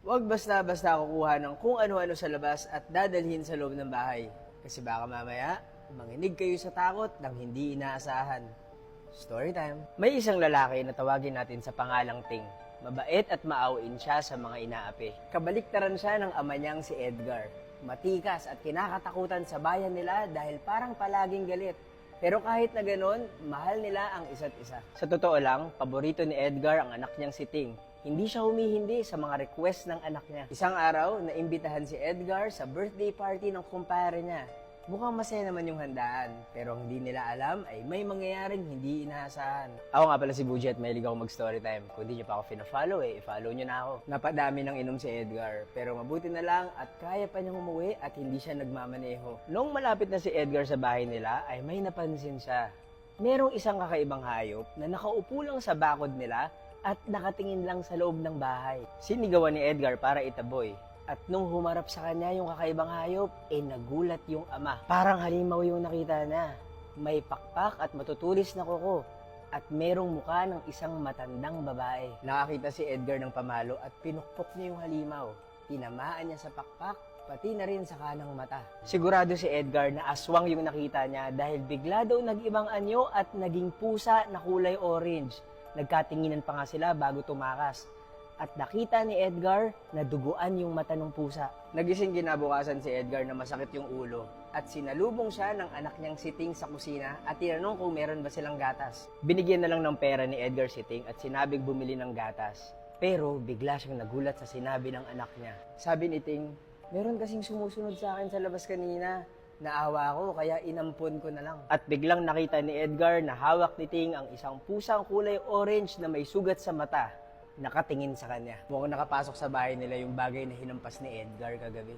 Huwag basta-basta kukuha ng kung ano-ano sa labas at dadalhin sa loob ng bahay. Kasi baka mamaya, manginig kayo sa takot ng hindi inaasahan. Story time. May isang lalaki na tawagin natin sa pangalang Ting. Mabait at maawain siya sa mga inaapi. Kabaliktaran siya ng ama niyang si Edgar. Matikas at kinakatakutan sa bayan nila dahil parang palaging galit. Pero kahit na ganoon, mahal nila ang isa't isa. Sa totoo lang, paborito ni Edgar ang anak niyang si Ting. Hindi siya humihindi sa mga request ng anak niya. Isang araw, naimbitahan si Edgar sa birthday party ng kumpare niya. Mukhang masaya naman yung handaan, pero ang hindi nila alam ay may mangyayaring hindi inaasahan. Ako nga pala si Bujet, mahilig ako mag-story time. Kung di nyo pa ako fina-follow i-follow nyo na ako. Napadami ng inom si Edgar, pero mabuti na lang at kaya pa niyang umuwi at hindi siya nagmamaneho. Noong malapit na si Edgar sa bahay nila, ay may napansin siya. Merong isang kakaibang hayop na nakaupo lang sa bakod nila at nakatingin lang sa loob ng bahay. Sinigawan ni Edgar para itaboy. At nung humarap sa kanya yung kakaibang hayop, nagulat yung ama. Parang halimaw yung nakita niya. May pakpak at matutulis na kuko. At merong mukha ng isang matandang babae. Nakakita si Edgar ng pamalo at pinukpok niya yung halimaw. Tinamaan niya sa pakpak, pati na rin sa kanang mata. Sigurado si Edgar na aswang yung nakita niya dahil bigla daw nag-ibang anyo at naging pusa na kulay orange. Nagkatinginan pa nga sila bago tumakas. At nakita ni Edgar na duguan yung mata ng pusa. Nagising kinabukasan si Edgar na masakit yung ulo at sinalubong siya ng anak niyang si Ting sa kusina at tinanong kung meron ba silang gatas. Binigyan na lang ng pera ni Edgar si Ting at sinabing bumili ng gatas. Pero bigla siyang nagulat sa sinabi ng anak niya. Sabi ni Ting, meron kasing sumusunod sa akin sa labas kanina. Naawa ko kaya inampon ko na lang. At biglang nakita ni Edgar na hawak ni Ting ang isang pusang kulay orange na may sugat sa mata. Nakatingin sa kanya. Mukhang nakapasok sa bahay nila yung bagay na hinampas ni Edgar kagabi.